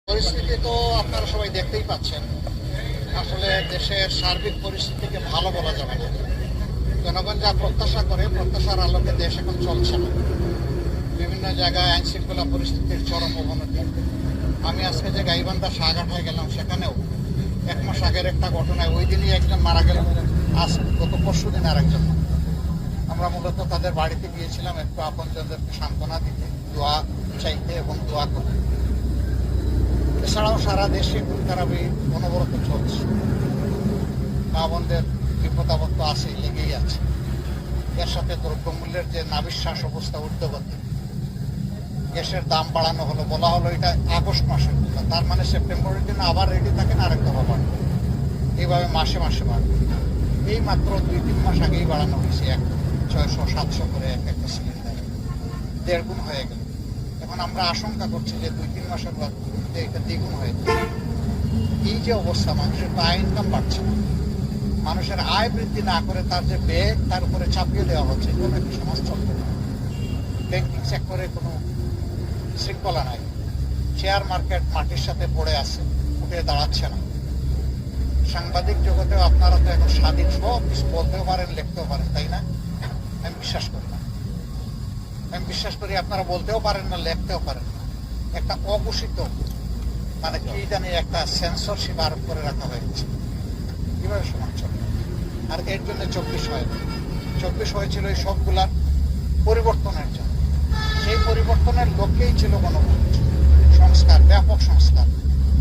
পরিস্থিতি তো আপনারা সবাই দেখতেই পাচ্ছেন। আসলে দেশের সার্বিক পরিস্থিতিকে ভালো বলা যাবে না। জনগণ যা প্রত্যাশা করে, প্রত্যাশার আলোকে দেশ এখন চলছে না। বিভিন্ন জায়গায় আইন শৃঙ্খলা পরিস্থিতির চরম অবনতি। আমি আজকে যে গাইবান্ধা শাহঘাটায় গেলাম, সেখানেও 1 মাস আগের একটা ঘটনায় ওই দিনই একজন মারা গেল, আজ গত পরশু দিন আরেকজন। আমরা মূলত তাদের বাড়িতে গিয়েছিলাম একটু আপনজনদেরকে সান্ত্বনা দিতে, দোয়া চাইতে এবং দোয়া করতে। এছাড়াও সারা দেশে খুন খারাপি অনবরত চলছে। মা বোনদের বিপদ আপদ তো আছেই, লেগেই আছে। এর সাথে দ্রব্যমূল্যের যে নাবিশ্বাস অবস্থা, ঊর্ধ্বগতি, গ্যাসের দাম বাড়ানো হলো, বলা হলো এটা আগস্ট মাসে, তার মানে সেপ্টেম্বরের জন্য আবার রেডি থাকেন আরেক দফা বাড়বে। এইভাবে মাসে মাসে বাড়বে। এই মাত্র 2-3 মাস আগেই বাড়ানো হয়েছে 600-700 করে একটা সিলিন্ডার, 1.5 গুণ হয়ে গেল। এখন আমরা আশঙ্কা করছি যে 2-3 মাসের মধ্যে এটা 2 গুণ হয়ে যাবে। এই যে অবস্থা, মানুষের তো আয় ইনকাম বাড়ছে না, মানুষের আয় বৃদ্ধি না করে তার যে ব্যয় তার উপরে চাপিয়ে দেওয়া হচ্ছে, কোনো একটা সমাজ চলতে না। ব্যাংকিং সেক্টরে কোনো শৃঙ্খলা নাই। শেয়ার মার্কেট মাটির সাথে পড়ে আছে, উঠে দাঁড়াচ্ছে না। সাংবাদিক জগতেও আপনারা তো এখন স্বাধীন, সব কিছু বলতেও পারেন, লিখতেও পারেন, তাই না? আমি বিশ্বাস করি না। আমি বিশ্বাস করি আপনারা বলতেও পারেন না, লিখতেও পারেন না। একটা অঘোষিত মানে কি জানি একটা সেন্সরশিপ আরোপ করে রাখা হয়েছে। কিভাবে সমাজ চলে? আর এর জন্য 24 হয়েছিল এই সবগুলার পরিবর্তনের জন্য। সেই পরিবর্তনের লক্ষ্যেই ছিল গণভোট, সংস্কার, ব্যাপক সংস্কার।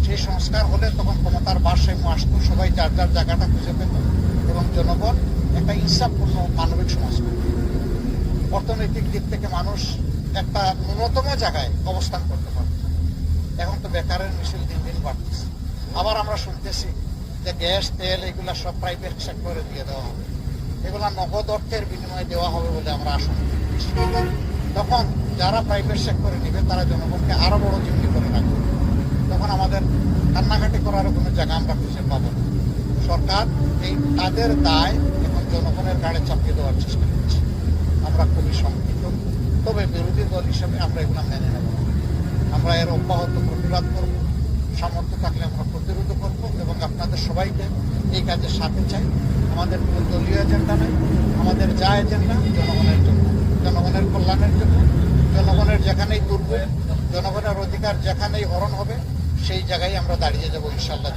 সেই সংস্কার হলে তখন ক্ষমতার ভারসাম্য আসতো, সবাই যার যার জায়গাটা খুঁজে পেত এবং জনগণ একটা ইনসাফপূর্ণ মানবিক সমাজ পেত। অর্থনৈতিক দিক থেকে মানুষ একটা ন্যূনতম জায়গায় অবস্থান করতে পারত। এখন তো বেকারের মিছিল দিন দিন বাড়তেছে। আবার আমরা শুনতেছি যে গ্যাস, তেল এগুলা সব প্রাইভেট সেক্টরে দিয়ে দেওয়া হবে, এগুলা নগদ অর্থের বিনিময়ে দেওয়া হবে বলে আমরা আশঙ্কা করছি। তখন যারা প্রাইভেট সেক্টরে নেবে তারা জনগণকে আরো বড় জিম্মি করে রাখবে। তখন আমাদের কান্নাকাটি করার কোনো জায়গা আমরা খুঁজে পাবো না। সরকার এই তাদের দায় এখন জনগণের ঘাড়ে চাপিয়ে দেওয়ার চেষ্টা করছে। আমরা খুবই শঙ্কিত, তবে বিরোধী দল হিসেবে আমরা এগুলো মেনে নেব। আমরা এর অব্যাহত প্রতিবাদ করব, সামর্থ্য থাকলে আমরা প্রতিরোধ করব এবং আপনাদের সবাইকে এই কাজের সাথে চাই। আমাদের কোনো দলীয় এজেন্ডা নেই, আমাদের যা এজেন্ডা জনগণের জন্য, জনগণের কল্যাণের জন্য। জনগণের যেখানেই দুর্ভোগ, জনগণের অধিকার যেখানেই হরণ হবে, সেই জায়গায় আমরা দাঁড়িয়ে যাবো ইনশাআল্লাহ।